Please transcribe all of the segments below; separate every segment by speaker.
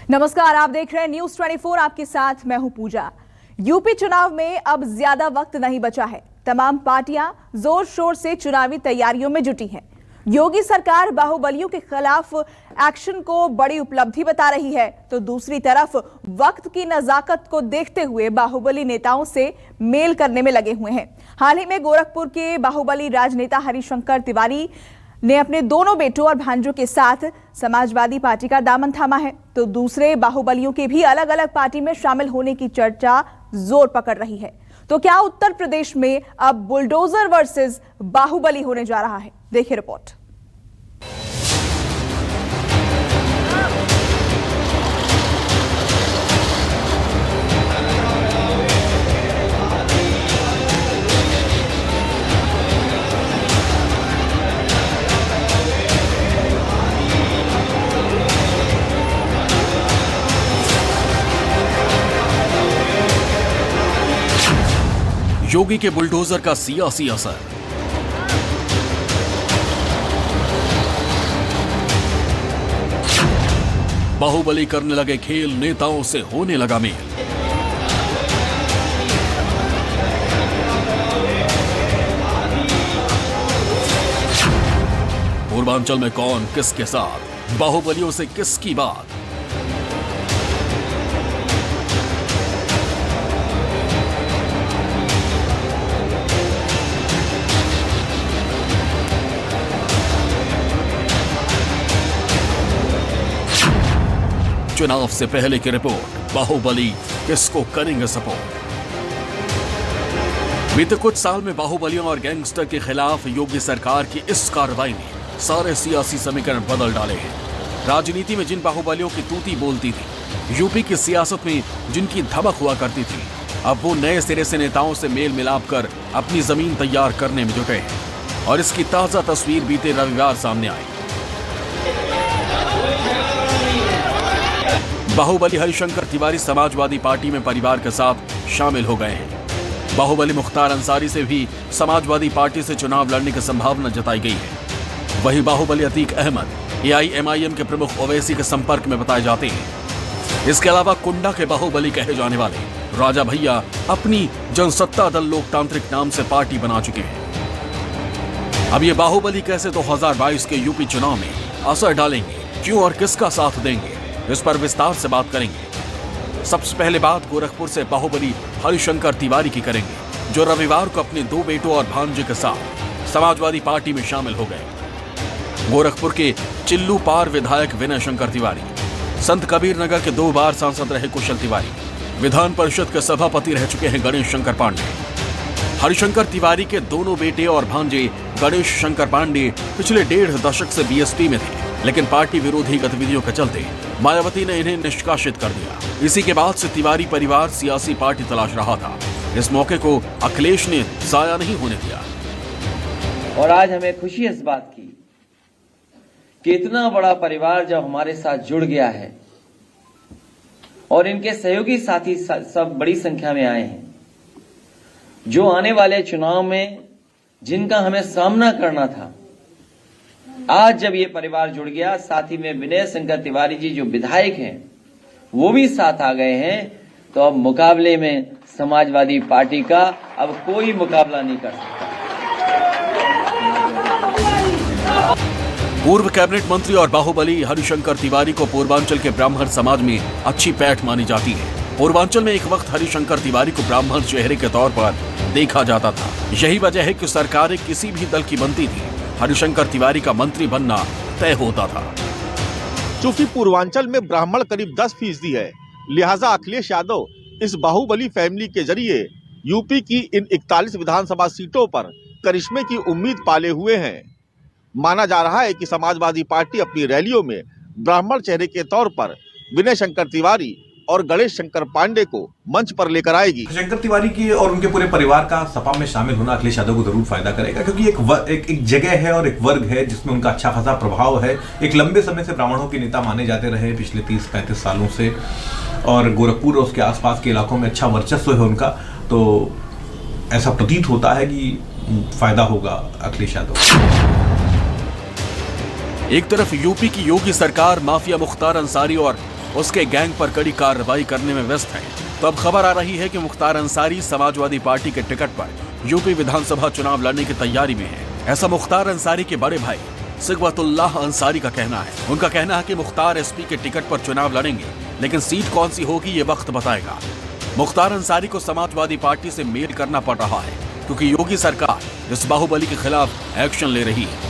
Speaker 1: नमस्कार, आप देख रहे हैं न्यूज़ 24। आपके साथ मैं हूं पूजा। यूपी चुनाव में अब ज्यादा वक्त नहीं बचा है। तमाम पार्टियां जोर शोर से चुनावी तैयारियों में जुटी हैं। योगी सरकार बाहुबलियों के खिलाफ एक्शन को बड़ी उपलब्धि बता रही है, तो दूसरी तरफ वक्त की नजाकत को देखते हुए बाहुबली नेताओं से मेल करने में लगे हुए हैं। हाल ही में गोरखपुर के बाहुबली राजनेता हरिशंकर तिवारी ने अपने दोनों बेटों और भांजों के साथ समाजवादी पार्टी का दामन थामा है, तो दूसरे बाहुबलियों के भी अलग अलग पार्टी में शामिल होने की चर्चा जोर पकड़ रही है। तो क्या उत्तर प्रदेश में अब बुलडोजर वर्सेस बाहुबली होने जा रहा है? देखिए रिपोर्ट।
Speaker 2: योगी के बुलडोजर का सियासी असर। बाहुबली करने लगे खेल, नेताओं से होने लगा मेल। पूर्वांचल में कौन किसके साथ, बाहुबलियों से किसकी बात। चुनाव से पहले की रिपोर्ट, बाहुबली किसको करेंगे सपोर्ट। बीते कुछ साल में बाहुबलियों और गैंगस्टर के खिलाफ योगी सरकार की इस कार्रवाई ने सारे सियासी समीकरण बदल डाले हैं। राजनीति में जिन बाहुबलियों की तूती बोलती थी, यूपी की सियासत में जिनकी धमक हुआ करती थी, अब वो नए सिरे से नेताओं से मेल मिलाप कर अपनी जमीन तैयार करने में जुटे हैं। और इसकी ताजा तस्वीर बीते रविवार सामने आई। बाहुबली हरिशंकर तिवारी समाजवादी पार्टी में परिवार के साथ शामिल हो गए हैं। बाहुबली मुख्तार अंसारी से भी समाजवादी पार्टी से चुनाव लड़ने की संभावना जताई गई है। वहीं बाहुबली अतीक अहमद AIMIM के प्रमुख ओवैसी के संपर्क में बताए जाते हैं। इसके अलावा कुंडा के बाहुबली कहे जाने वाले राजा भैया अपनी जनसत्ता दल लोकतांत्रिक नाम से पार्टी बना चुके हैं। अब ये बाहुबली कैसे 2022 के यूपी चुनाव में असर डालेंगे, क्यों और किसका साथ देंगे, इस पर विस्तार से बात करेंगे। सबसे पहले बात गोरखपुर से बाहुबली हरिशंकर तिवारी की करेंगे, जो रविवार को अपने दो बेटों और भांजे के साथ समाजवादी पार्टी में शामिल हो गए। गोरखपुर के चिल्लू पार विधायक विनय शंकर तिवारी, संत कबीर नगर के 2 बार सांसद रहे कुशल तिवारी, विधान परिषद के सभापति रह चुके हैं गणेश शंकर पांडे। हरिशंकर तिवारी के दोनों बेटे और भांजे गणेश शंकर पांडे पिछले 1.5 दशक से BSP में थे, लेकिन पार्टी विरोधी गतिविधियों के चलते मायावती ने इन्हें निष्कासित कर दिया। इसी के बाद से तिवारी परिवार सियासी पार्टी तलाश रहा था। इस मौके को अखिलेश ने जाया नहीं होने दिया।
Speaker 3: और आज हमें खुशी इस बात की कि इतना बड़ा परिवार जब हमारे साथ जुड़ गया है और इनके सहयोगी साथी सब बड़ी संख्या में आए हैं, जो आने वाले चुनाव में जिनका हमें सामना करना था, आज जब ये परिवार जुड़ गया, साथ ही में विनय शंकर तिवारी जी जो विधायक हैं वो भी साथ आ गए हैं, तो अब मुकाबले में समाजवादी पार्टी का अब कोई मुकाबला नहीं कर सकता।
Speaker 2: पूर्व कैबिनेट मंत्री और बाहुबली हरिशंकर तिवारी को पूर्वांचल के ब्राह्मण समाज में अच्छी पैठ मानी जाती है। पूर्वांचल में एक वक्त हरिशंकर तिवारी को ब्राह्मण चेहरे के तौर पर देखा जाता था। यही वजह है कि सरकारें किसी भी दल की बनती थी, हरिशंकर तिवारी का मंत्री बनना तय होता था।
Speaker 4: चूंकि पूर्वांचल में ब्राह्मण करीब 10% है, लिहाजा अखिलेश यादव इस बाहुबली फैमिली के जरिए यूपी की इन 41 विधानसभा सीटों पर करिश्मे की उम्मीद पाले हुए हैं। माना जा रहा है कि समाजवादी पार्टी अपनी रैलियों में ब्राह्मण चेहरे के तौर पर विनय शंकर तिवारी और गणेश शंकर पांडे को मंच पर लेकर आएगी।
Speaker 5: शंकर तिवारी की और उनके पूरे परिवार का सपा में शामिल होना अखिलेश यादव को जरूर फायदा करेगा, क्योंकि एक जगह है और एक वर्ग है जिसमें उनका अच्छा खासा प्रभाव है। एक लंबे समय से ब्राह्मणों के नेता माने जाते रहे पिछले 30-35 सालों से, और गोरखपुर और उसके आसपास के इलाकों में अच्छा वर्चस्व है उनका, तो ऐसा प्रतीत होता है कि फायदा होगा अखिलेश यादव।
Speaker 2: एक तरफ यूपी की योगी सरकार माफिया मुख्तार अंसारी और उसके गैंग पर कड़ी कार्रवाई करने में व्यस्त है। तो अब खबर आ रही है कि मुख्तार अंसारी समाजवादी पार्टी के टिकट पर यूपी विधानसभा चुनाव लड़ने की तैयारी में है। ऐसा मुख्तार अंसारी के बड़े भाई सिगवतुल्लाह अंसारी का कहना है। उनका कहना है कि मुख्तार एसपी के टिकट पर चुनाव लड़ेंगे, लेकिन सीट कौन सी होगी ये वक्त बताएगा। मुख्तार अंसारी को समाजवादी पार्टी से मेल करना पड़ रहा है क्योंकि योगी सरकार इस बाहुबली के खिलाफ एक्शन ले रही है।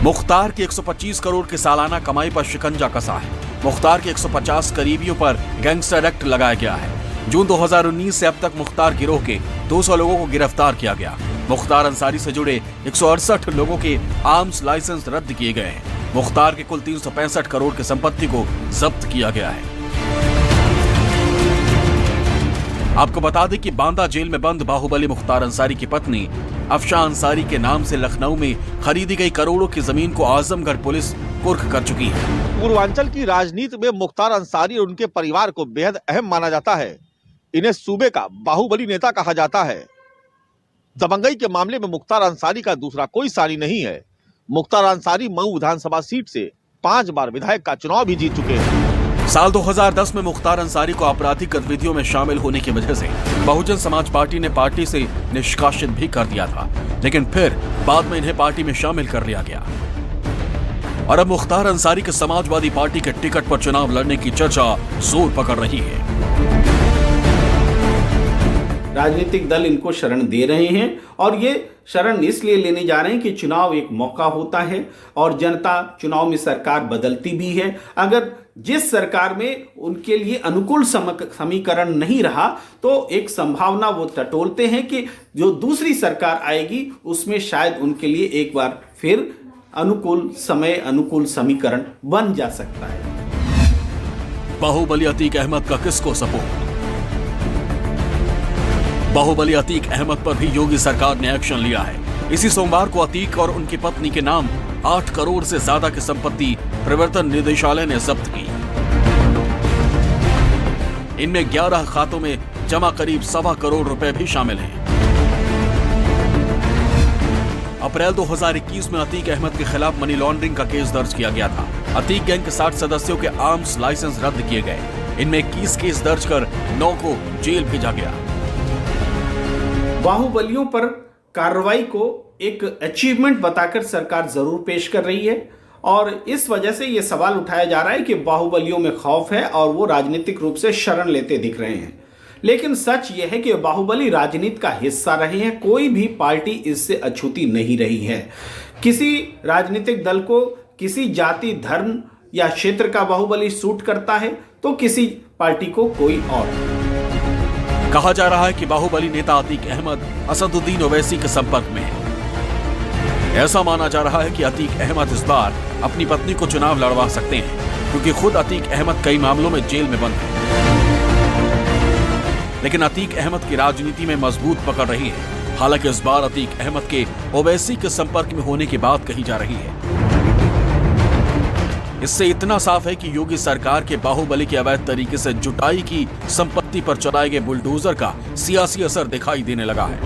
Speaker 2: मुख्तार की 125 करोड़ की सालाना कमाई पर शिकंजा कसा है। मुख्तार के 150 करीबियों पर गैंगस्टर एक्ट लगाया गया है। जून 2019 से अब तक मुख्तार गिरोह के 200 लोगों को गिरफ्तार किया गया। मुख्तार अंसारी से जुड़े 168 लोगों के आर्म्स लाइसेंस रद्द किए गए हैं। मुख्तार के कुल 365 करोड़ की संपत्ति को जब्त किया गया है। आपको बता दें कि बांदा जेल में बंद बाहुबली मुख्तार अंसारी की पत्नी अफशा अंसारी के नाम से लखनऊ में खरीदी गई करोड़ों की जमीन को आजमगढ़ पुलिस कुर्क कर चुकी है।
Speaker 4: पूर्वांचल की राजनीति में मुख्तार अंसारी और उनके परिवार को बेहद अहम माना जाता है। इन्हें सूबे का बाहुबली नेता कहा जाता है। दबंगई के मामले में मुख्तार अंसारी का दूसरा कोई सानी नहीं है। मुख्तार अंसारी मऊ विधानसभा सीट से 5 बार विधायक का चुनाव भी जीत चुके हैं।
Speaker 2: साल 2010 में मुख्तार अंसारी को आपराधिक गतिविधियों में शामिल होने की वजह से बहुजन समाज पार्टी ने पार्टी से निष्कासित भी कर दिया था, लेकिन फिर बाद में इन्हें पार्टी में शामिल कर लिया गया और अब मुख्तार अंसारी के समाजवादी पार्टी के टिकट पर चुनाव लड़ने की चर्चा जोर पकड़ रही है।
Speaker 6: राजनीतिक दल इनको शरण दे रहे हैं और ये शरण इसलिए लेने जा रहे हैं कि चुनाव एक मौका होता है और जनता चुनाव में सरकार बदलती भी है। अगर जिस सरकार में उनके लिए अनुकूल समीकरण नहीं रहा तो एक संभावना वो टटोलते हैं कि जो दूसरी सरकार आएगी उसमें शायद उनके लिए एक बार फिर अनुकूल समय अनुकूल समीकरण बन जा सकता है।
Speaker 2: बाहुबली अतीक अहमद का किसको सपोर्ट? बाहुबली अतीक अहमद पर भी योगी सरकार ने एक्शन लिया है। इसी सोमवार को अतीक और उनकी पत्नी के नाम 8 करोड़ से ज्यादा की संपत्ति प्रवर्तन निदेशालय ने जब्त की। इनमें 11 खातों में जमा करीब 1.25 करोड़ रुपए भी शामिल हैं। अप्रैल 2021 में अतीक अहमद के खिलाफ मनी लॉन्ड्रिंग का केस दर्ज किया गया था। अतीक गैंग के 60 सदस्यों के आर्म्स लाइसेंस रद्द किए गए। इनमें 21 केस दर्ज कर 9 को जेल भेजा गया।
Speaker 6: बाहुबलियों पर कार्रवाई को एक अचीवमेंट बताकर सरकार जरूर पेश कर रही है और इस वजह से यह सवाल उठाया जा रहा है कि बाहुबलियों में खौफ है और वो राजनीतिक रूप से शरण लेते दिख रहे हैं। लेकिन सच यह है कि बाहुबली राजनीति का हिस्सा रहे हैं। कोई भी पार्टी इससे अछूती नहीं रही है। किसी राजनीतिक दल को किसी जाति धर्म या क्षेत्र का बाहुबली सूट करता है तो किसी पार्टी को कोई और।
Speaker 2: कहा जा रहा है कि बाहुबली नेता अतीक अहमद असदुद्दीन ओवैसी के संपर्क में है। ऐसा माना जा रहा है कि अतीक अहमद इस बार अपनी पत्नी को चुनाव लड़वा सकते हैं क्योंकि खुद अतीक अहमद कई मामलों में जेल में बंद है। लेकिन अतीक अहमद की राजनीति में मजबूत पकड़ रही है। हालांकि इस बार अतीक अहमद के ओवैसी के संपर्क में होने की बात कही जा रही है। इससे इतना साफ है कि योगी सरकार के बाहुबली के अवैध तरीके से जुटाई की संपत्ति पर चलाए गए बुलडोजर का सियासी असर दिखाई देने लगा है।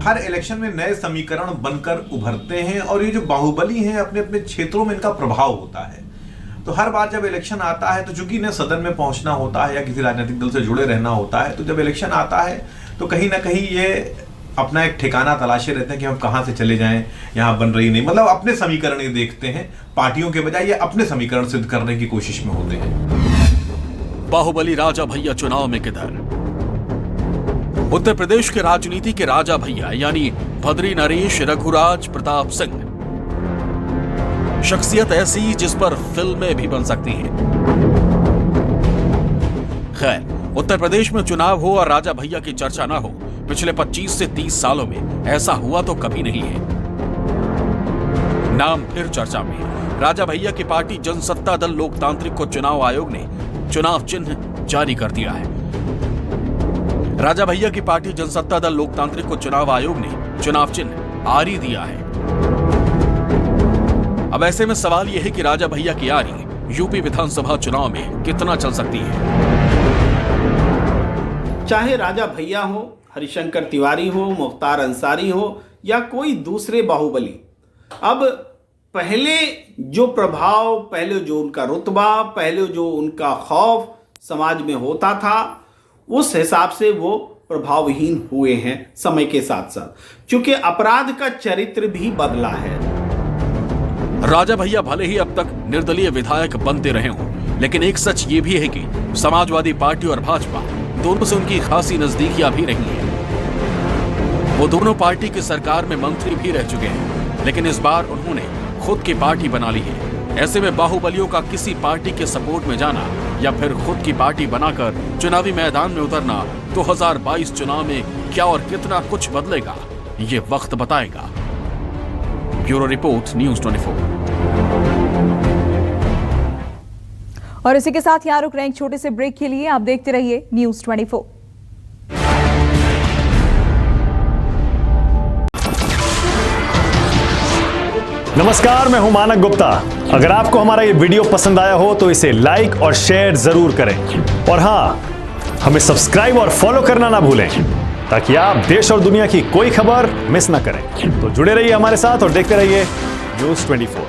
Speaker 5: हर इलेक्शन में नए समीकरण बनकर उभरते हैं और ये जो बाहुबली हैं अपने अपने क्षेत्रों में इनका प्रभाव होता है। तो हर बार जब इलेक्शन आता है तो चूंकि इन्हें सदन में पहुंचना होता है या किसी राजनीतिक दल से जुड़े रहना होता है, तो जब इलेक्शन आता है तो कहीं ना कहीं ये अपना एक ठिकाना तलाशे रहते हैं कि हम कहां से चले जाएं, यहां बन रही नहीं, मतलब अपने समीकरण ये देखते हैं। पार्टियों के बजाय ये अपने समीकरण सिद्ध करने की कोशिश में होते हैं।
Speaker 2: बाहुबली राजा भैया चुनाव में किधर? उत्तर प्रदेश के राजनीति के राजा भैया यानी भद्री नरेश रघुराज प्रताप सिंह, शख्सियत ऐसी जिस पर फिल्में भी बन सकती हैं। खैर, उत्तर प्रदेश में चुनाव हो और राजा भैया की चर्चा ना हो, पिछले 25 से 30 सालों में ऐसा हुआ तो कभी नहीं है। नाम फिर चर्चा में। राजा भैया की पार्टी जनसत्ता दल लोकतांत्रिक को चुनाव आयोग ने चुनाव चिन्ह जारी कर दिया है। राजा भैया की पार्टी जनसत्ता दल लोकतांत्रिक को चुनाव आयोग ने चुनाव चिन्ह आरी दिया है। अब ऐसे में सवाल यह है कि राजा भैया की आरी यूपी विधानसभा चुनाव में कितना चल सकती है।
Speaker 6: चाहे राजा भैया हो, हरिशंकर तिवारी हो, मुख्तार अंसारी हो या कोई दूसरे बाहुबली, अब पहले जो प्रभाव, पहले जो उनका रुतबा, पहले जो उनका खौफ समाज में होता था, उस हिसाब से वो प्रभावहीन हुए हैं समय के साथ साथ, क्योंकि अपराध का चरित्र भी बदला है।
Speaker 2: राजा भैया भले ही अब तक निर्दलीय विधायक बनते रहे हों, लेकिन एक सच ये भी है कि समाजवादी पार्टी और भाजपा दोनों से उनकी खासी नजदीकियां भी रही हैं। वो दोनों पार्टी की सरकार में मंत्री भी रह चुके हैं, लेकिन इस बार उन्होंने खुद की पार्टी बना ली है। ऐसे में बाहुबलियों का किसी पार्टी के सपोर्ट में जाना या फिर खुद की पार्टी बनाकर चुनावी मैदान में उतरना 2022 चुनाव में क्या और कितना कुछ बदलेगा, ये वक्त बताएगा। Bureau report, news 24।
Speaker 1: और इसी के साथ यहाँ रुक रहे हैं एक छोटे से ब्रेक के लिए। आप देखते रहिए न्यूज़ 24।
Speaker 7: नमस्कार, मैं हूं मानक गुप्ता। अगर आपको हमारा ये वीडियो पसंद आया हो तो इसे लाइक और शेयर जरूर करें, और हां, हमें सब्सक्राइब और फॉलो करना ना भूलें ताकि आप देश और दुनिया की कोई खबर मिस ना करें। तो जुड़े रहिए हमारे साथ और देखते रहिए न्यूज़ 24।